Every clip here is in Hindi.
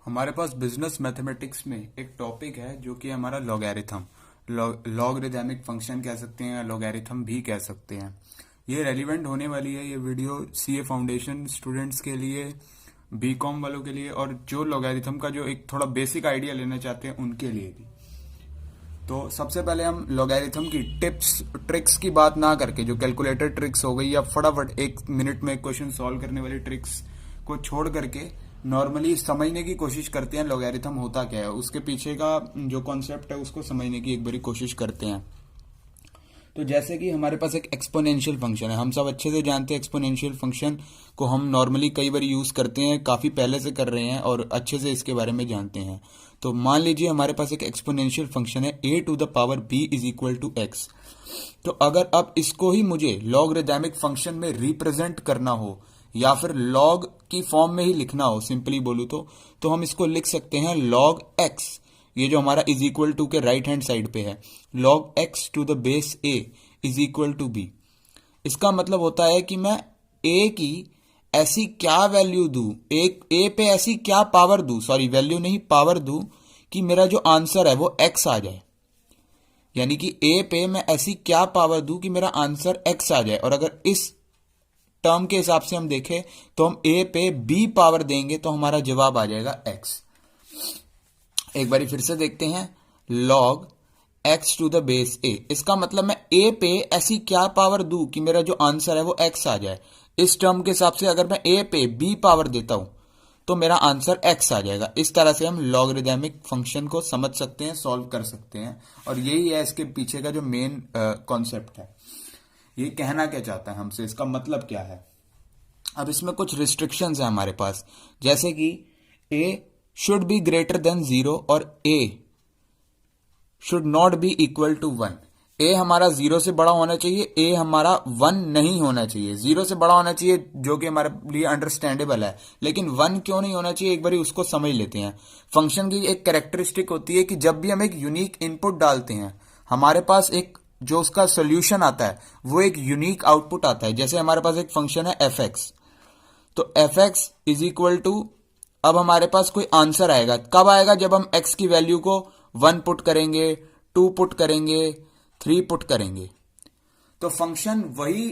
हमारे पास बिजनेस मैथमेटिक्स में एक टॉपिक है जो कि हमारा लॉगरिथम लॉगरिदमिक फंक्शन कह सकते हैं या लॉगरिथम भी कह सकते हैं। ये रेलिवेंट होने वाली है ये वीडियो सीए फाउंडेशन स्टूडेंट्स के लिए, बीकॉम वालों के लिए और जो लॉगरिथम का जो एक थोड़ा बेसिक आइडिया लेना चाहते हैं उनके लिए भी। तो सबसे पहले हम लॉगरिथम की टिप्स ट्रिक्स की बात ना करके, जो कैलकुलेटर ट्रिक्स हो गई या फटाफट एक मिनट में क्वेश्चन सॉल्व करने वाली ट्रिक्स को छोड़ करके नॉर्मली समझने की कोशिश करते हैं लॉगरिथम होता क्या है, उसके पीछे का जो कॉन्सेप्ट है उसको समझने की एक बारी कोशिश करते हैं। तो जैसे कि हमारे पास एक एक्सपोनेंशियल फंक्शन है, हम सब अच्छे से जानते हैं एक्सपोनेंशियल फंक्शन को हम नॉर्मली कई बार यूज करते हैं, काफी पहले से कर रहे हैं और अच्छे से इसके बारे में जानते हैं। तो मान लीजिए हमारे पास एक एक्सपोनेंशियल फंक्शन है a to the power b is equal to x. तो अगर अब इसको ही मुझे लॉगरिदमिक फंक्शन में रिप्रेजेंट करना हो या फिर लॉग की फॉर्म में ही लिखना हो, सिंपली बोलूं तो हम इसको लिख सकते हैं लॉग एक्स, ये जो हमारा इज इक्वल टू के राइट हैंड साइड पे है, log x to the base a is equal to b. इसका मतलब होता है कि मैं ए की ऐसी क्या वैल्यू दूं, ए पे ऐसी क्या पावर दूं, सॉरी वैल्यू नहीं पावर दूं, कि मेरा जो आंसर है वो एक्स आ जाए। यानी कि ए पे मैं ऐसी क्या पावर दूं कि मेरा आंसर एक्स आ जाए। और अगर इस टर्म के हिसाब से हम देखें तो हम ए पे बी पावर देंगे तो हमारा जवाब आ जाएगा एक्स। एक बारी फिर से देखते हैं, log x to the base a, इसका मतलब मैं ए पे ऐसी क्या पावर दूं कि मेरा जो आंसर है वो एक्स आ जाए। इस टर्म के हिसाब से अगर मैं ए पे बी पावर देता हूं तो मेरा आंसर एक्स आ जाएगा। इस तरह से हम लॉगरिदमिक फंक्शन को समझ सकते हैं, सॉल्व कर सकते हैं, और यही है इसके पीछे का जो मेन कॉन्सेप्ट है। ये कहना क्या चाहता है हमसे, इसका मतलब क्या है। अब इसमें कुछ रिस्ट्रिक्शंस है हमारे पास, जैसे कि a should be greater than 0 और a should not be equal to 1। a हमारा 0 से बड़ा होना चाहिए, a हमारा 1 नहीं होना चाहिए। 0 से बड़ा होना चाहिए जो कि हमारे लिए अंडरस्टैंडेबल है, लेकिन 1 क्यों नहीं होना चाहिए, एक बार उसको समझ लेते हैं। फंक्शन की एक कैरेक्टरिस्टिक होती है कि जब भी हम एक यूनिक इनपुट डालते हैं हमारे पास एक जो उसका सोल्यूशन आता है वो एक यूनिक आउटपुट आता है। जैसे हमारे पास एक फंक्शन है एफ एक्स, तो f x is equal to, अब हमारे पास कोई आंसर आएगा, कब आएगा, जब हम एक्स की वैल्यू को 1 पुट करेंगे, 2 पुट करेंगे, 3 पुट करेंगे। तो फंक्शन वही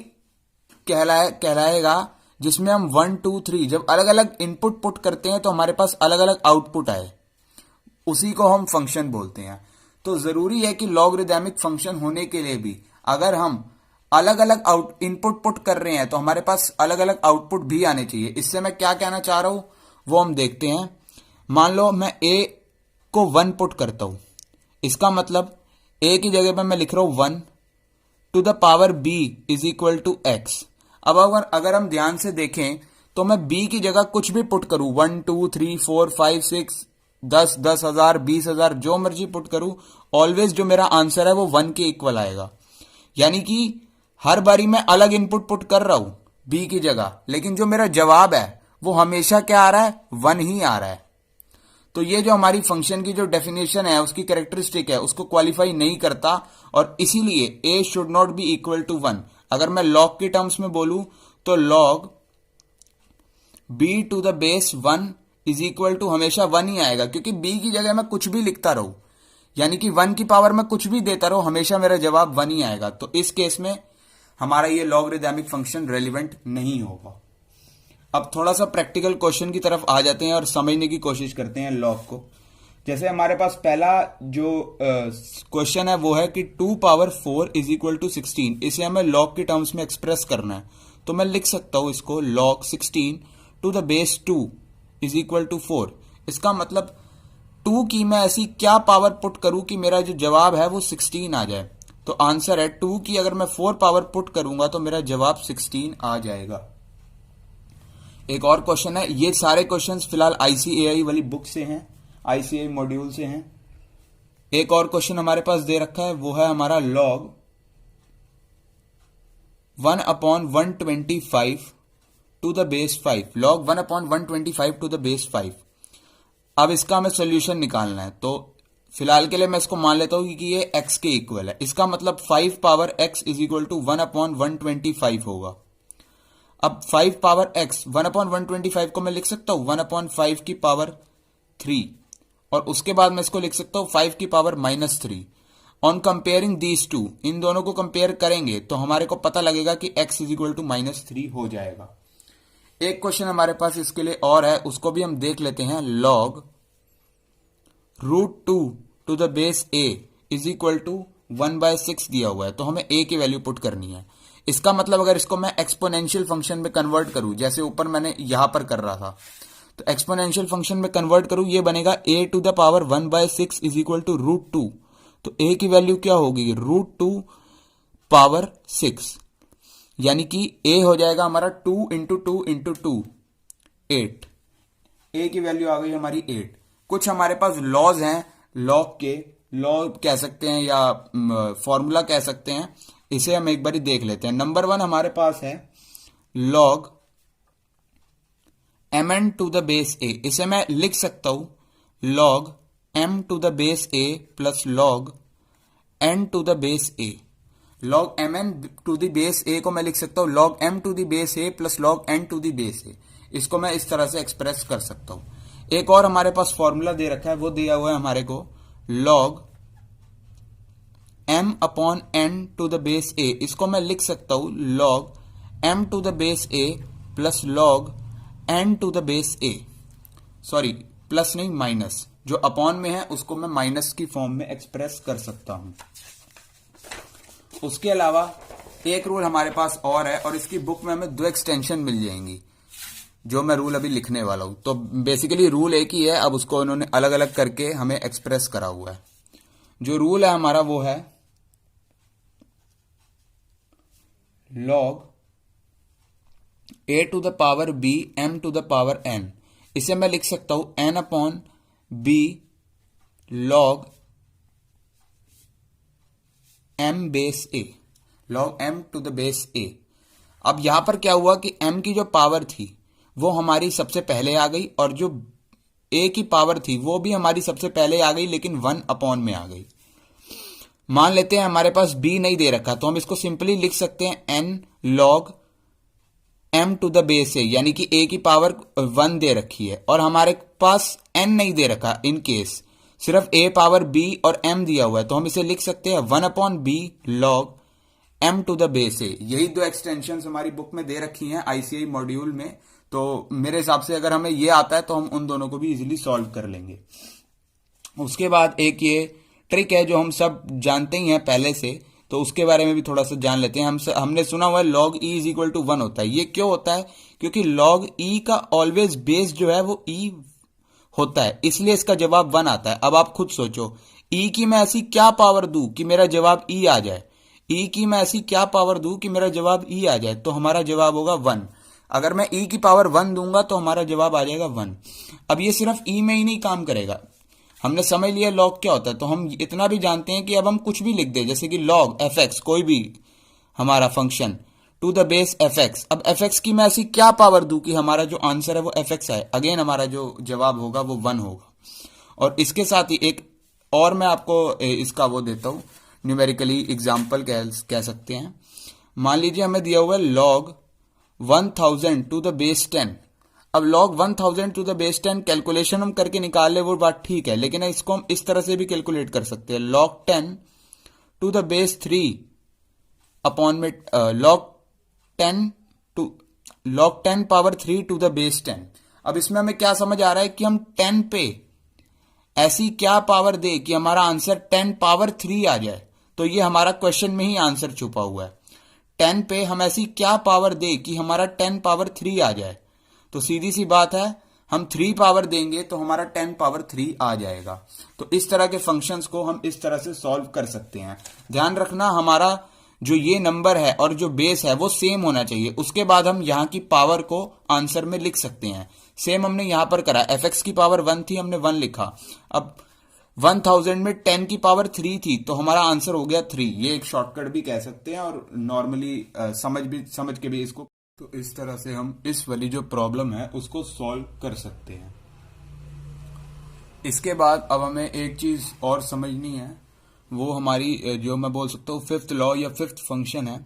कहलाएगा जिसमें हम 1 2 3 जब अलग अलग इनपुट पुट करते हैं तो हमारे पास अलग अलग आउटपुट आए, उसी को हम फंक्शन बोलते हैं। तो जरूरी है कि लॉगरिदमिक फंक्शन होने के लिए भी अगर हम अलग अलग इनपुट पुट कर रहे हैं तो हमारे पास अलग अलग आउटपुट भी आने चाहिए। इससे मैं क्या कहना चाह रहा हूं वो हम देखते हैं। मान लो मैं a को 1 पुट करता हूं, इसका मतलब a की जगह पर मैं लिख रहा हूं 1 to the power b is equal to x. अब अगर हम ध्यान से देखें तो मैं b की जगह कुछ भी पुट करूं, 1 2 3 4 5 6 10 10,000 20,000 जो मर्जी पुट करूं, ऑलवेज जो मेरा आंसर है वो 1 के इक्वल आएगा। यानी कि हर बारी मैं अलग इनपुट पुट कर रहा हूं b की जगह, लेकिन जो मेरा जवाब है वो हमेशा क्या आ रहा है, 1 ही आ रहा है। तो ये जो हमारी फंक्शन की जो डेफिनेशन है, उसकी कैरेक्टरिस्टिक है, उसको क्वालिफाई नहीं करता, और इसीलिए a should not be equal to 1। अगर मैं लॉग के टर्म्स में बोलूं तो log b to the base 1 is equal to हमेशा 1 ही आएगा, क्योंकि b की जगह मैं कुछ भी लिखता रहूं, यानी कि 1 की पावर में कुछ भी देता रहूं, हमेशा मेरा जवाब 1 ही आएगा। तो इस केस में हमारा ये लॉगरिदमिक फंक्शन रेलिवेंट नहीं होगा। अब थोड़ा सा प्रैक्टिकल क्वेश्चन की तरफ आ जाते हैं और समझने की कोशिश करते हैं लॉग को। जैसे हमारे पास पहला जो क्वेश्चन है वो है कि 2 पावर 4 इज इक्वल टू 16, इसे हमें लॉग के टर्म्स में एक्सप्रेस करना है। तो मैं लिख सकता हूं इसको log 16 to the base 2 is equal to 4। इसका मतलब 2 की मैं ऐसी क्या पावर पुट करूं कि मेरा जो जवाब है वो 16 आ जाए। तो आंसर है 2 की अगर मैं 4 पावर पुट करूंगा तो मेरा जवाब 16 आ जाएगा। एक और क्वेश्चन है, ये सारे क्वेश्चंस फिलहाल आईसीएआई वाली बुक से हैं, आईसीएआई मॉड्यूल से हैं। एक और क्वेश्चन हमारे पास दे रखा है, वो है हमारा log 1/125 to the base 5, log 1/125 to the base 5। अब इसका हमें सोल्यूशन निकालना है, तो फिलहाल के लिए मैं इसको मान लेता हूं कि ये x के इक्वल है। इसका मतलब 5 power x is equal to 1/125 होगा। अब 5 पावर x 1/125 को मैं लिख सकता हूं 1/5 की पावर 3 और उसके बाद मैं इसको लिख सकता हूं 5 की power -3। On comparing these two, इन दोनों को कंपेयर करेंगे तो हमारे को पता लगेगा कि x इज इक्वल टू -3 हो जाएगा। एक क्वेश्चन हमारे पास इसके लिए और है, उसको भी हम देख लेते हैं। log √2 to the base a is equal to 1/6 दिया हुआ है, तो हमें a की वैल्यू पुट करनी है। इसका मतलब अगर इसको मैं एक्सपोनेंशियल फंक्शन में कन्वर्ट करूं, जैसे ऊपर मैंने यहां पर कर रहा था, तो एक्सपोनेंशियल फंक्शन में कन्वर्ट करूं, ये बनेगा a to the power 1/6 is equal to √2। तो a की वैल्यू क्या होगी? √2 पावर 6, यानी कि a हो जाएगा हमारा 2 इंटू 2 इंटू 2 8। a की वैल्यू आ गई हमारी 8। कुछ हमारे पास लॉज हैं, लॉग के लॉ कह सकते हैं या फॉर्मूला कह सकते हैं, इसे हम एक बार देख लेते हैं। नंबर 1 हमारे पास है log mn to the base a, इसे मैं लिख सकता हूं log m to the base a plus log n to the base a। log mn to the base a को मैं लिख सकता हूं log m to the base a plus log n to the base a। इसको मैं इस तरह से एक्सप्रेस कर सकता हूं। एक और हमारे पास फॉर्मूला दे रखा है, वो दिया हुआ है हमारे को log m upon n to the base a। इसको मैं लिख सकता हूं log m to the base a plus log n to the base a। Sorry, plus नहीं, माइनस। जो अपॉन में है उसको मैं माइनस की फॉर्म में एक्सप्रेस कर सकता हूं। उसके अलावा एक रूल हमारे पास और है, और इसकी बुक में हमें 2 एक्सटेंशन मिल जाएंगी, जो मैं रूल अभी लिखने वाला हूं। तो बेसिकली रूल एक ही है, अब उसको इन्होंने अलग अलग करके हमें एक्सप्रेस करा हुआ है। जो रूल है हमारा वो है log a to the power b m to the power n। इसे मैं लिख सकता हूं n upon b log m base a, log m to the base a। अब यहां पर क्या हुआ कि m की जो पावर थी वो हमारी सबसे पहले आ गई, और जो a की पावर थी वो भी हमारी सबसे पहले आ गई, लेकिन 1 अपॉन में आ गई। मान लेते हैं हमारे पास b नहीं दे रखा, तो हम इसको सिंपली लिख सकते हैं n log m to the base a, यानी कि a की पावर 1 दे रखी है, और हमारे पास n नहीं दे रखा। इन केस सिर्फ a पावर b और m दिया हुआ है, तो हम इसे लिख सकते हैं 1 upon b log m to the base a। यही 2 एक्सटेंशन हमारी बुक में दे रखी हैं ICI मॉड्यूल में। तो मेरे हिसाब से अगर हमें ये आता है तो हम उन दोनों को भी इजीली सॉल्व कर लेंगे। उसके बाद एक ये ट्रिक है जो हम सब जानते ही हैं पहले से, तो उसके बारे में भी थोड़ा सा जान लेते हैं। हमने सुना हुआ है log e is equal to 1 होता है। ये क्यों होता है? क्योंकि log e का ऑलवेज बेस जो है वो e होता है, इसलिए इसका जवाब 1 आता है। अब आप खुद सोचो, e की मैं ऐसी क्या पावर दूं कि मेरा जवाब e आ जाए? e की मैं ऐसी क्या पावर दूं कि मेरा जवाब e आ जाए? तो हमारा जवाब होगा 1। अगर मैं e की पावर 1 दूंगा तो हमारा जवाब आ जाएगा 1। अब ये सिर्फ e में ही नहीं काम करेगा, हमने समझ लिया log क्या होता है, तो हम इतना भी जानते हैं कि अब हम कुछ भी लिख दें, जैसे कि log fx, कोई भी हमारा function to the base fx। अब fx की मैं ऐसी क्या पावर दूं कि हमारा जो आंसर है वो fx आए? अगेन हमारा जो जवाब होगा वो 1 होगा। और इसके साथ ही एक और मैं आपको इसका वो देता हूं, न्यूमेरिकली एग्जाम्पल कह सकते हैं। मान लीजिए हमें दिया हुआ है log 1000 टू द बेस 10। अब log 1000 to the base 10 calculation हम करके निकाल ले वो बात ठीक है, लेकिन इसको हम इस तरह से भी कैलकुलेट कर सकते हैं log 10 to the base 3 upon में log 10 power 3 to the base 10। अब इसमें हमें क्या समझ आ रहा है कि हम 10 पे ऐसी क्या पावर दे कि हमारा आंसर 10 पावर 3 आ जाए। तो ये हमारा क्वेश्चन में ही आंसर छुपा हुआ है। 10 पे हम ऐसी क्या पावर दे कि हमारा 10 पावर 3 आ जाए। तो सीधी सी बात है, हम 3 पावर देंगे तो हमारा 10 पावर 3 आ जाएगा। तो इस तरह के फंक्शंस को हम इस तरह से सॉल्व कर सकते हैं। ध्यान रखना, हमारा जो ये नंबर है और जो बेस है वो सेम होना चाहिए। उसके बाद हम यहाँ की पावर को आंसर में लिख सकते हैं। सेम हमने यहां पर करा, fx की पावर 1 थी, हमने 1 लिखा। अब 1000 में 10 की पावर 3 थी, तो हमारा आंसर हो गया 3। ये एक शॉर्टकट भी कह सकते हैं, और नॉर्मली समझ के भी इसको, तो इस तरह से हम इस वाली जो प्रॉब्लम है उसको सॉल्व कर सकते हैं। इसके बाद अब हमें एक चीज और समझनी है, वो हमारी जो मैं बोल सकता हूँ 5th लॉ या 5th फंक्शन है,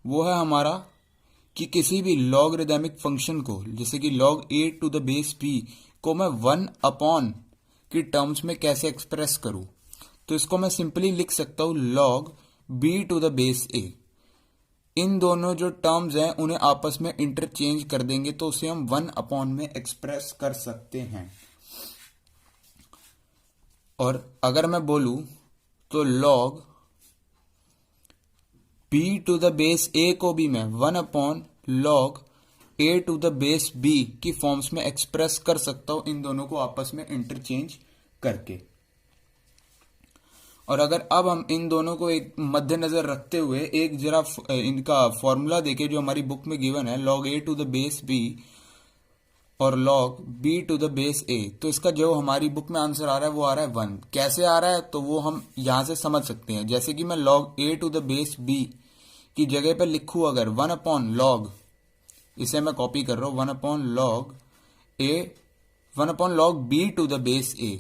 वो है हमारा कि किसी भी लॉगरिदमिक फंक्शन को, जैसे कि log a to the base p को मैं 1 अपॉन की टर्म्स में कैसे एक्सप्रेस करूं, तो इसको मैं सिंपली लिख सकता हूं log b to the base a। इन दोनों जो टर्म्स हैं उन्हें आपस में इंटरचेंज कर देंगे तो उसे हम 1 में एक्सप्रेस कर सकते हैं। और अगर मैं बोलूं तो log b to the base a को भी मैं 1/log a to the base b की फॉर्म्स में एक्सप्रेस कर सकता हूं, इन दोनों को आपस में इंटरचेंज करके। और अगर अब हम इन दोनों को एक मद्देनजर रखते हुए एक जरा इनका फॉर्मूला देखें जो हमारी बुक में गिवन है, log a to the base b और log b to the base a, तो इसका जो हमारी बुक में आंसर आ रहा है वो आ रहा है 1। कैसे आ रहा है तो वो हम यहां से समझ सकते हैं। जैसे कि मैं log a to the base b की जगह पर लिखूं अगर 1/log, इसे मैं कॉपी कर रहा हूं, 1/log b to the base a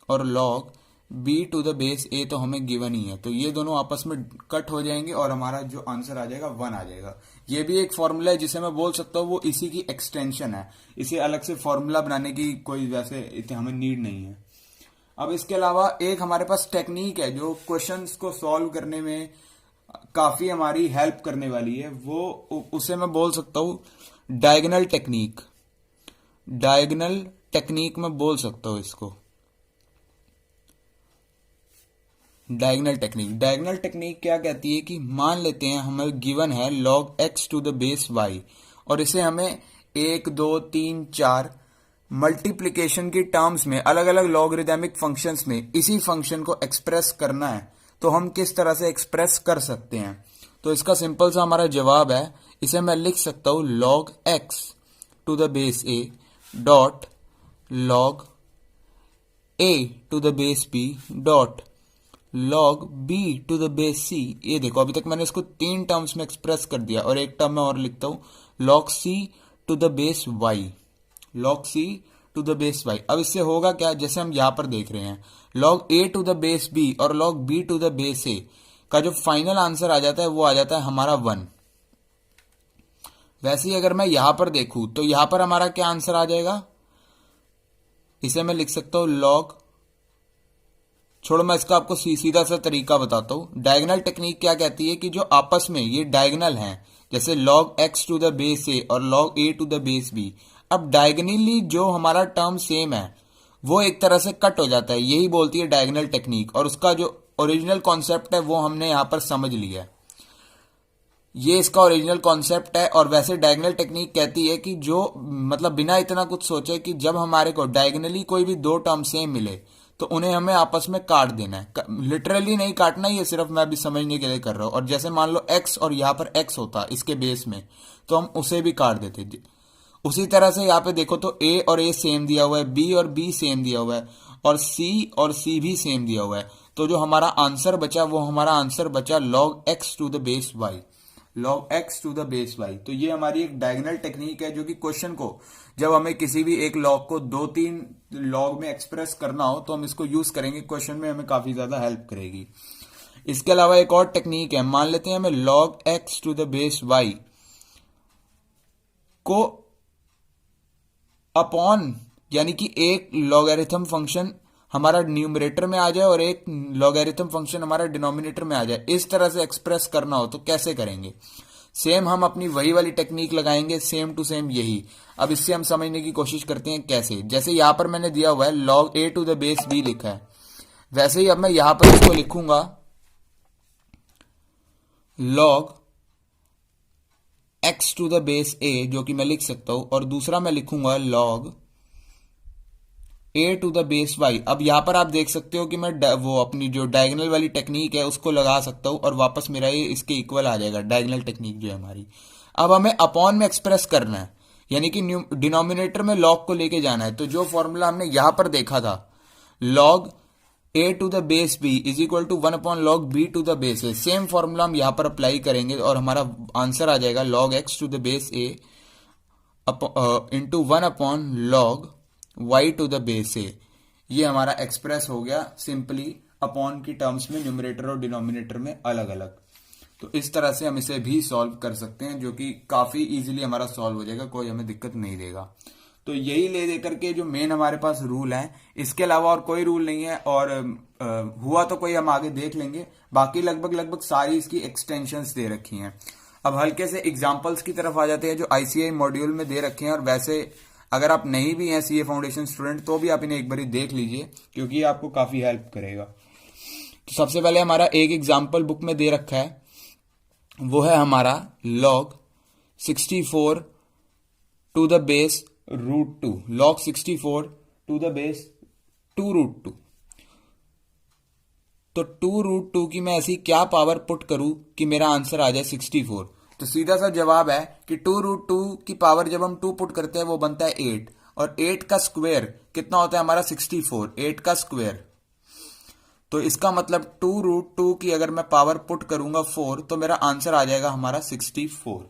और log b to the base a तो हमें गिवन ही है, तो ये दोनों आपस में कट हो जाएंगे और हमारा जो आंसर आ जाएगा 1 आ जाएगा। ये भी एक फॉर्मूला है जिसे मैं बोल सकता हूँ वो इसी की एक्सटेंशन है, इसे अलग से फॉर्मूला बनाने की कोई वैसे हमें नीड नहीं है। अब इसके अलावा एक हमारे पास टेक्निक है जो क्वेश्चंस को सॉल्व करने में काफी हमारी हेल्प करने वाली है, वो उसे मैं बोल सकता हूँ डायगोनल टेक्निक। डायगोनल टेक्निक में बोल सकता हूँ इसको डायगोनल टेक्निक। डायगोनल टेक्निक क्या कहती है कि मान लेते हैं हमें गिवन है log x to the base y और इसे हमें 1 2 3 4 मल्टीप्लीकेशन की टर्म्स में अलग अलग लॉगरिदमिक फंक्शंस में इसी फंक्शन को एक्सप्रेस करना है, तो हम किस तरह से एक्सप्रेस कर सकते हैं। तो इसका सिंपल सा हमारा जवाब है, इसे मैं लिख सकता हूं log x to the base a डॉट log a to the base b डॉट log b to the base c। ये देखो अभी तक मैंने इसको 3 टर्म्स में एक्सप्रेस कर दिया और एक टर्म में और लिखता हूं log c to the base y, log c to the base y। अब इससे होगा क्या, जैसे हम यहां पर देख रहे हैं log a to the base b और log b to the base a का जो फाइनल आंसर आ जाता है वो आ जाता है हमारा 1। वैसे ही अगर मैं यहां पर देखूं तो यहां पर हमारा क्या आंसर आ जाएगा, इसे मैं लिख सकता हूं log, छोड़ो मैं इसका आपको सीधा सा तरीका बताता हूं। डायगोनल टेक्निक क्या कहती है कि जो आपस में ये डायगोनल हैं, जैसे log x to the base a और log a to the base b, अब डायगोनली जो हमारा टर्म सेम है वो एक तरह से कट हो जाता है, यही बोलती है डायगोनल टेक्निक। और उसका जो ओरिजिनल कॉन्सेप्ट है वो हमने यहां पर समझ लिया है, ये इसका ओरिजिनल कॉन्सेप्ट है। और वैसे डायगोनल टेक्निक कहती है कि जो मतलब बिना इतना कुछ सोचे कि जब हमारे को डायगोनली कोई भी 2 टर्म सेम मिले तो उन्हें हमें आपस में काट देना है। लिटरली नहीं काटना, ये सिर्फ मैं अभी समझने के लिए कर रहा हूं। और जैसे मान लो x और यहाँ पर x होता इसके बेस में, तो हम उसे भी काट देते। उसी तरह से यहाँ पे देखो तो a और a सेम दिया हुआ है, b और b सेम दिया हुआ है और c भी सेम दिया हुआ है, तो जो हमारा आंसर बचा वो हमारा आंसर बचा log x to the base y, log x to the base y। तो ये हमारी एक डायगोनल टेक्निक है जो कि क्वेश्चन को जब हमें किसी भी एक लॉग को 2-3 लॉग में एक्सप्रेस करना हो तो हम इसको यूज करेंगे, क्वेश्चन में हमें काफी ज्यादा हेल्प करेगी। इसके अलावा एक और टेक्निक है, मान लेते हैं हमें log x to the base y को अपॉन, यानी कि एक लॉगरिथम फंक्शन हमारा न्यूमरेटर में आ जाए और एक लॉगरिथम फंक्शन हमारा डिनोमिनेटर में आ जाए, इस तरह से एक्सप्रेस करना हो तो कैसे करेंगे। सेम हम अपनी वही वाली टेक्निक लगाएंगे, सेम टू सेम यही। अब इससे हम समझने की कोशिश करते हैं कैसे। जैसे यहां पर मैंने दिया हुआ है log a to the base b लिखा है, वैसे ही अब मैं यहां पर इसको लिखूंगा log x to the base a, जो कि मैं लिख सकता हूं, और दूसरा मैं लिखूंगा log a to the base y। अब यहां पर आप देख सकते हो कि मैं वो अपनी जो डायगोनल वाली टेक्निक है उसको लगा सकता हूं और वापस मेरा ये इसके इक्वल आ जाएगा, डायगोनल टेक्निक जो है हमारी। अब हमें अपॉन में एक्सप्रेस करना है, यानी कि डिनोमिनेटर में log को लेके जाना है। तो जो फॉर्मूला हमने यहां पर देखा था log a to the base b is equal to 1/log b to the base a, same formula हम यहां पर अप्लाई करेंगे और हमारा आंसर आ जाएगा log x to the base a into 1/log y to the base a। ये हमारा एक्सप्रेस हो गया सिंपली अपॉन की टर्म्स में, न्यूमरेटर और डिनोमिनेटर में अलग अलग। तो इस तरह से हम इसे भी सॉल्व कर सकते हैं, जो कि काफी इजीली हमारा सॉल्व हो जाएगा, कोई हमें दिक्कत नहीं देगा। तो यही ले दे करके जो मेन हमारे पास रूल है, इसके अलावा और कोई रूल नहीं है। और हुआ तो कोई हम आगे देख लेंगे, बाकी लगभग लगभग सारी इसकी एक्सटेंशंस दे रखी हैं। अब हल्के से एग्जांपल्स की तरफ आ जाते हैं जो आईसीआई मॉड्यूल में दे रखे हैं। और वैसे अगर आप नहीं भी हैं सीए फाउंडेशन स्टूडेंट तो भी आप इन्हें एक बार देख लीजिए, क्योंकि ये आपको काफी हेल्प करेगा। तो सबसे पहले हमारा एक एग्जाम्पल बुक में दे रखा है, वो है हमारा log 64 to the base √2, log 64 to the base 2√2। तो 2√2 की मैं ऐसी क्या पावर पुट करूं कि मेरा आंसर आ जाए 64। तो सीधा सा जवाब है कि 2√2 की पावर जब हम 2 पुट करते हैं वो बनता है 8, और 8 का स्क्वायर कितना होता है हमारा 64, 8 का स्क्वायर। तो इसका मतलब 2√2 की अगर मैं पावर पुट करूंगा 4 तो मेरा आंसर आ जाएगा हमारा 64।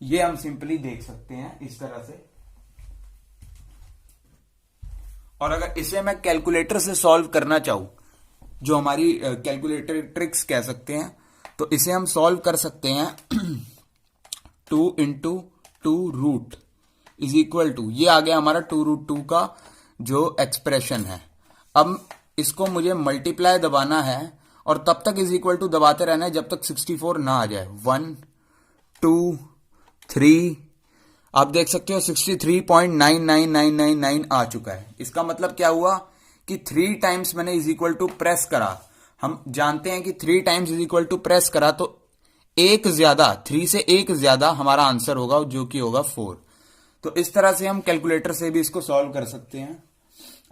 ये हम सिंपली देख सकते हैं इस तरह से। और अगर इसे मैं कैलकुलेटर से सॉल्व करना चाहूं, जो हमारी कैलकुलेटर ट्रिक्स कह सकते हैं, तो इसे हम सॉल्व कर सकते हैं 2 × 2 इज इक्वल टू, ये आ गया हमारा 2√2 का जो एक्सप्रेशन है। अब इसको मुझे मल्टीप्लाई दबाना है और तब तक इज इक्वल टू दबाते रहना है जब तक 64 ना आ जाए। 1 2 3, आप देख सकते हो 63.99999 आ चुका है। इसका मतलब क्या हुआ कि 3 टाइम्स मैंने इज इक्वल टू प्रेस करा। हम जानते हैं कि 3 times is equal to press करा तो एक ज्यादा, 3 से एक ज्यादा हमारा आंसर होगा, जो कि होगा 4। तो इस तरह से हम कैलकुलेटर से भी इसको सॉल्व कर सकते हैं।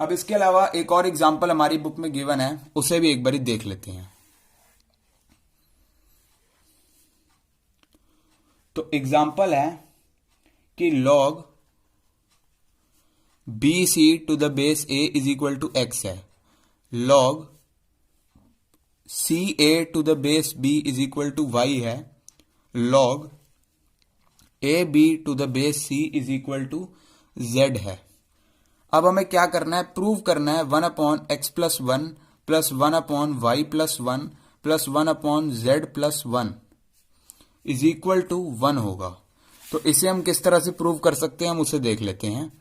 अब इसके अलावा एक और एग्जांपल हमारी बुक में गिवन है, उसे भी एक बार देख लेते हैं। तो एग्जांपल है कि log BC to the base A is equal to x है, log CA to the base B is equal to y है, log AB to the base C is equal to z है। अब हमें क्या करना है, प्रूव करना है 1/x+1 + 1/y+1 + 1/z+1 is equal to 1 होगा। तो इसे हम किस तरह से प्रूव कर सकते हैं, हम उसे देख लेते हैं।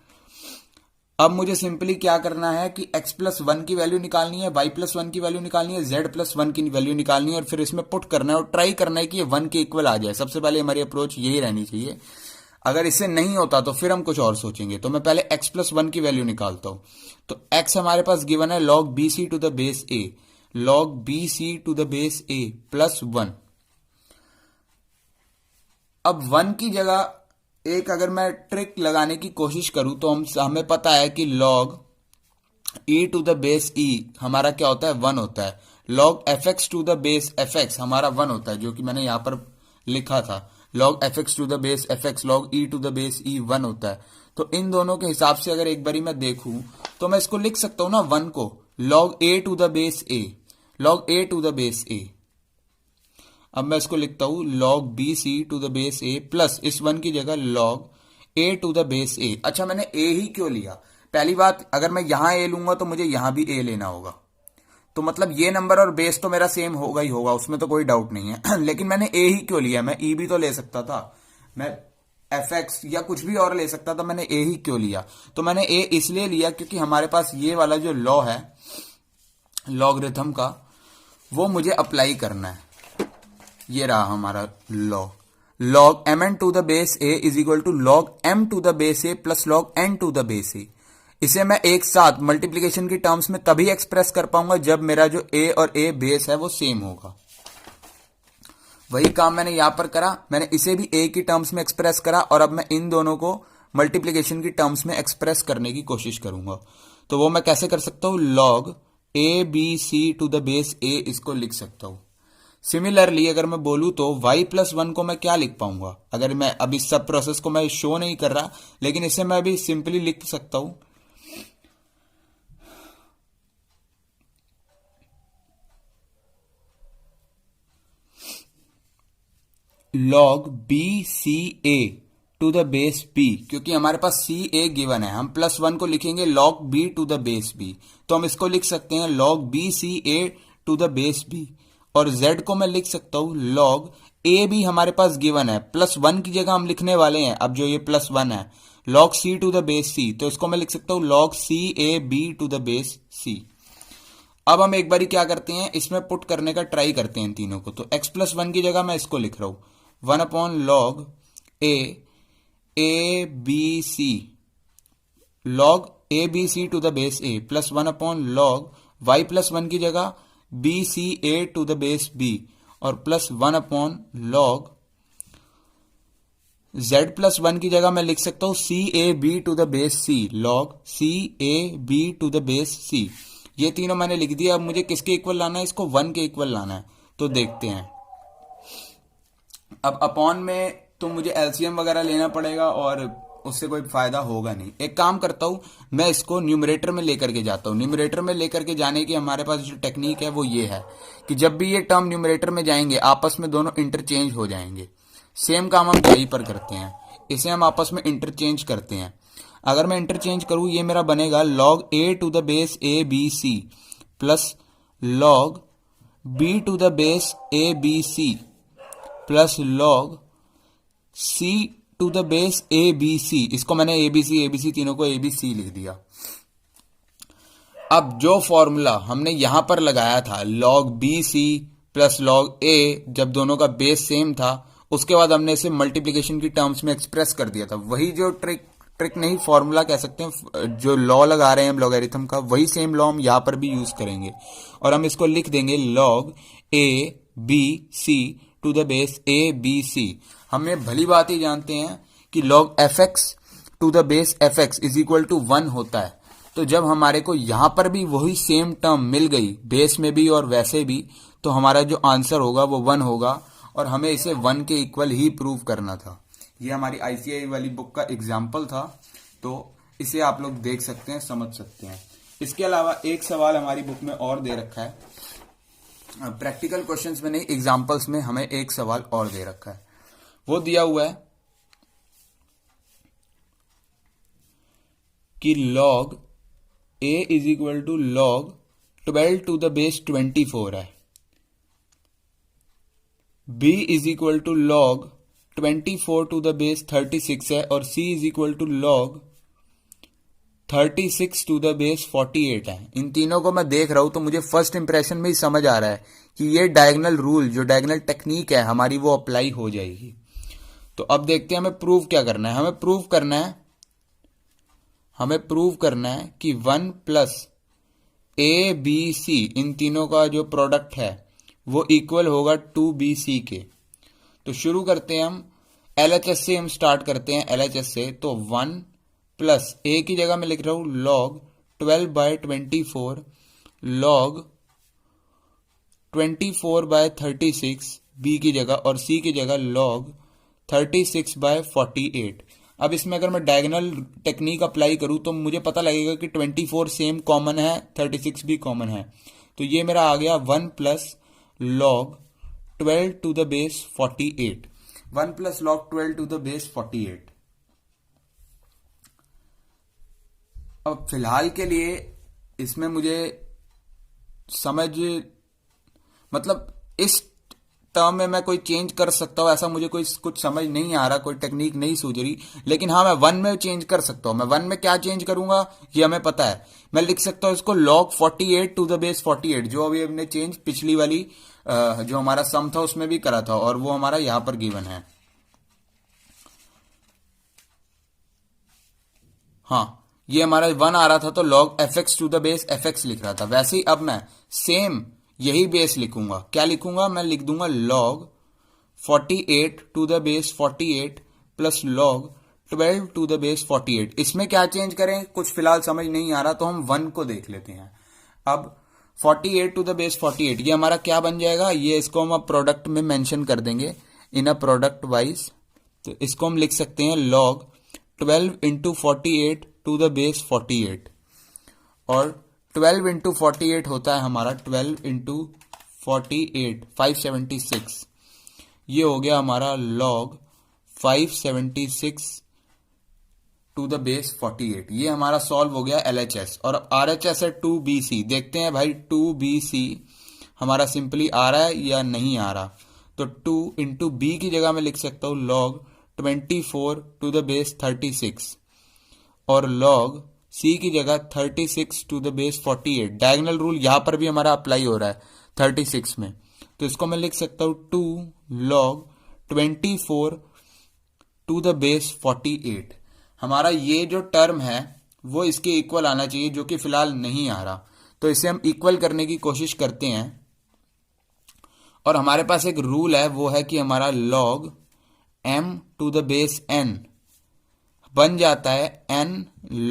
अब मुझे सिंपली क्या करना है कि x+1 की वैल्यू निकालनी है, y+1 की वैल्यू निकालनी है, z+1 की वैल्यू निकालनी है, और फिर इसमें पुट करना है और ट्राई करना है कि ये 1 के इक्वल आ जाए। सबसे पहले हमारी अप्रोच यही रहनी चाहिए। अगर इससे नहीं होता तो फिर हम कुछ और सोचेंगे। तो मैं पहले x+1 की वैल्यू निकालता हूं। तो x हमारे पास गिवन है log BC to the base A, log BC to the base A +1। अब 1 की जगह एक अगर मैं ट्रिक लगाने की कोशिश करूं तो हमें पता है कि log e to the base e हमारा क्या होता है, 1 होता है। log fx to the base fx हमारा 1 होता है, जो कि मैंने यहां पर लिखा था। log fx to the base fx log e to the base e 1 होता है। तो इन दोनों के हिसाब से अगर एक बारी मैं देखूं तो मैं इसको लिख सकता हूं ना 1 को log a to the base a, log a to the base a। अब मैं इसको लिखता हूं log BC to the base A plus इस 1 की जगह log A to the base A। अच्छा, मैंने A ही क्यों लिया? पहली बात, अगर मैं यहां A लूंगा तो मुझे यहां भी A लेना होगा, तो मतलब ये नंबर और बेस तो मेरा सेम होगा ही होगा, उसमें तो कोई डाउट नहीं है। लेकिन मैंने A ही क्यों लिया? मैं E भी तो ले सकता था, मैं fx या कुछ भी और ले सकता था, मैंने A ही क्यों लिया? तो मैंने A इसलिए लिया क्योंकि हमारे पास ये वाला जो लॉ है लॉगरिथम का, वो मुझे अप्लाई करना है। ये रहा हमारा law, log mn to the base a is equal to log m to the base a plus log n to the base a। इसे मैं एक साथ मल्टीप्लीकेशन की टर्म्स में तभी एक्सप्रेस कर पाऊंगा जब मेरा जो a और a बेस है वो सेम होगा। वही काम मैंने यहां पर करा, मैंने इसे भी a की टर्म्स में एक्सप्रेस करा और अब मैं इन दोनों को मल्टीप्लीकेशन की टर्म्स में एक्सप्रेस करने की कोशिश करूंगा। तो वो मैं कैसे कर सकता हूं, log a b c to the base a इसको लिख सकता हूं। सिमिलरली अगर मैं बोलूं तो y+1 को मैं क्या लिख पाऊंगा? अगर मैं अभी सब प्रोसेस को मैं शो नहीं कर रहा, लेकिन इसे मैं अभी सिंपली लिख सकता हूं log BCA to the base B, क्योंकि हमारे पास CA गिवन है, हम +1 को लिखेंगे log B to the base B, तो हम इसको लिख सकते हैं log BCA to the base B। और z को मैं लिख सकता हूं log ए भी हमारे पास गिवन है, +1 की जगह हम लिखने वाले हैं अब जो ये +1 है, log c to the base c, तो इसको मैं लिख सकता हूं log c a b to the base c। अब हम एक बारी क्या करते हैं, इसमें पुट करने का ट्राई करते हैं इन तीनों को। तो x+1 की जगह मैं इसको लिख रहा हूं 1/log a b c, log a b c to the base a plus 1/log y+1 की जगह b c a to the base b और प्लस 1/log z+1 की जगह मैं लिख सकता हूं c a b to the base c, log c a b to the base c। ये तीनों मैंने लिख दिया। अब मुझे किसके इक्वल लाना है, इसको 1 के इक्वल लाना है। तो देखते हैं, अब अपॉन में तो मुझे एलसीएम वगैरह लेना पड़ेगा और उससे कोई फायदा होगा नहीं। एक काम करता हूं, मैं इसको न्यूमरेटर में लेकर के जाता हूं। न्यूमरेटर में लेकर के जाने की हमारे पास जो टेक्निक है वो ये है कि जब भी ये टर्म न्यूमरेटर में जाएंगे आपस में दोनों इंटरचेंज हो जाएंगे। सेम काम हम यहीं पर करते हैं, इसे हम आपस में इंटरचेंज करते हैं। अगर मैं इंटरचेंज करूं, ये मेरा बनेगा log a to the base a b c plus log b to the base a b c plus log c to the base a b c। इसको मैंने a b c तीनों को a b c लिख दिया। अब जो फॉर्मूला हमने यहां पर लगाया था log b c plus log a, जब दोनों का बेस सेम था, उसके बाद हमने इसे मल्टीप्लिकेशन की टर्म्स में एक्सप्रेस कर दिया था। वही जो ट्रिक नहीं फॉर्मूला कह सकते हैं, जो लॉ लगा रहे हैं हम लॉगरिथम का, वही सेम लॉ हम यहां पर भी यूज करेंगे और हम इसको लिख देंगे log a b c to the base a b c। हमें भली बात ही जानते हैं कि log fx to the base fx is equal to 1 होता है। तो जब हमारे को यहां पर भी वही सेम टर्म मिल गई, बेस में भी और वैसे भी, तो हमारा जो आंसर होगा वो 1 होगा और हमें इसे 1 के इक्वल ही प्रूव करना था। ये हमारी आईसीआई वाली बुक का एग्जाम्पल था, तो इसे आप लोग देख सकते हैं, समझ सकते हैं। इसके अलावा एक सवाल हमारी बुक में और दे रखा है, प्रैक्टिकल क्वेश्चंस में नहीं, एग्जाम्पल्स में हमें एक सवाल और दे रखा है। वो दिया हुआ है कि log a is equal to log 12 to the base 24 है, b is equal to log 24 to the base 36 है और c is equal to log 36 to the base 48 है। इन तीनों को मैं देख रहा हूं तो मुझे फर्स्ट इंप्रेशन में ही समझ आ रहा है कि ये डायगोनल रूल, जो डायगोनल टेक्निक है हमारी, वो अप्लाई हो जाएगी। तो अब देखते हैं हमें प्रूव क्या करना है। हमें प्रूव करना है कि 1 प्लस ए बी सी, इन तीनों का जो प्रोडक्ट है वो इक्वल होगा 2bc के। तो शुरू करते हैं हम LHS से, हम स्टार्ट करते हैं LHS से। तो 1 प्लस a की जगह मैं लिख रहा हूं log 12/24 log 24/36 b की जगह और c की जगह log 36/48। अब इसमें अगर मैं डायगोनल टेक्निक अप्लाई करूं तो मुझे पता लगेगा कि 24 सेम कॉमन है, 36 भी कॉमन है। तो ये मेरा आ गया 1 plus log 12 to the base 48, 1 plus log 12 to the base 48। अब फिलहाल के लिए इसमें मुझे मतलब इस टर्म में मैं कोई चेंज कर सकता हूं, ऐसा मुझे कोई कुछ समझ नहीं आ रहा, कोई टेक्निक नहीं सूझ रही। लेकिन हाँ, मैं 1 में चेंज कर सकता हूं। मैं 1 में क्या चेंज करूंगा ये हमें पता है। मैं लिख सकता हूं इसको log 48 टू द बेस 48, जो अभी हमने चेंज पिछली वाली जो हमारा सम था उसमें भी करा था और वो हमारा यहां पर गिवन है। हाँ, ये हमारा 1 आ रहा था तो log fx to the base fx लिख रहा था। वैसे ही अब मैं सेम यही बेस लिखूंगा। क्या लिखूंगा? मैं लिख दूंगा log 48 to the base 48 plus log 12 to the base 48। इसमें क्या चेंज करें कुछ फिलहाल समझ नहीं आ रहा, तो हम 1 को देख लेते हैं। अब 48 टू द बेस 48 ये हमारा क्या बन जाएगा, ये इसको हम अब प्रोडक्ट में मेंशन कर देंगे इन अ प्रोडक्ट वाइज। तो इसको हम लिख सकते हैं log 12 into 48 to the base 48, और 12 इंटू 48 होता है हमारा 12 इंटू 48 576। ये हो गया हमारा log 576 टू द बेस 48। ये हमारा सॉल्व हो गया LHS। और RHS है 2bc। देखते हैं भाई 2bc हमारा सिंपली आ रहा है या नहीं आ रहा। तो 2 इंटू बी की जगह मैं लिख सकता हूं log 24 टू द बेस 36 और log सी की जगह 36 to the base 48। Diagonal rule यहां पर भी हमारा अप्लाई हो रहा है 36 में, तो इसको मैं लिख सकता हूं 2 log 24 टू द बेस 48। हमारा ये जो टर्म है वो इसके इक्वल आना चाहिए, जो कि फिलहाल नहीं आ रहा, तो इसे हम इक्वल करने की कोशिश करते हैं। और हमारे पास एक रूल है, वो है कि हमारा log m to the base n बन जाता है n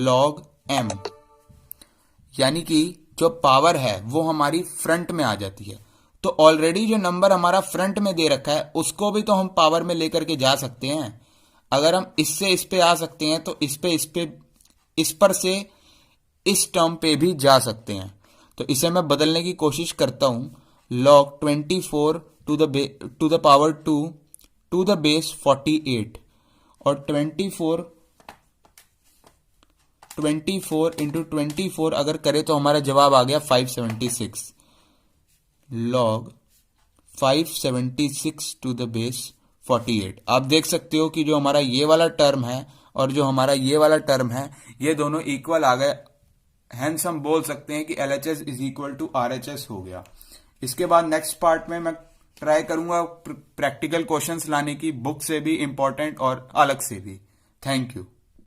log m, यानी कि जो पावर है वो हमारी फ्रंट में आ जाती है। तो ऑलरेडी जो नंबर हमारा फ्रंट में दे रखा है उसको भी तो हम पावर में लेकर के जा सकते हैं। अगर हम इससे इस पे आ सकते हैं तो इस पर से इस टर्म पे भी जा सकते हैं। तो इसे मैं बदलने की कोशिश करता हूं log 24 to the power 2 to the base 48 और 24 इंटू 24 अगर करें तो हमारा जवाब आ गया 576 log 576 टू द बेस 48। आप देख सकते हो कि जो हमारा ये वाला टर्म है और जो हमारा ये वाला टर्म है ये दोनों इक्वल आ गए, हेंस हम बोल सकते हैं कि LHS is equal to RHS हो गया। इसके बाद नेक्स्ट पार्ट में मैं ट्राई करूंगा प्रैक्टिकल क्वेश्चंस लाने की, बुक से भी इंपॉर्टेंट और अलग से भी। Thank you.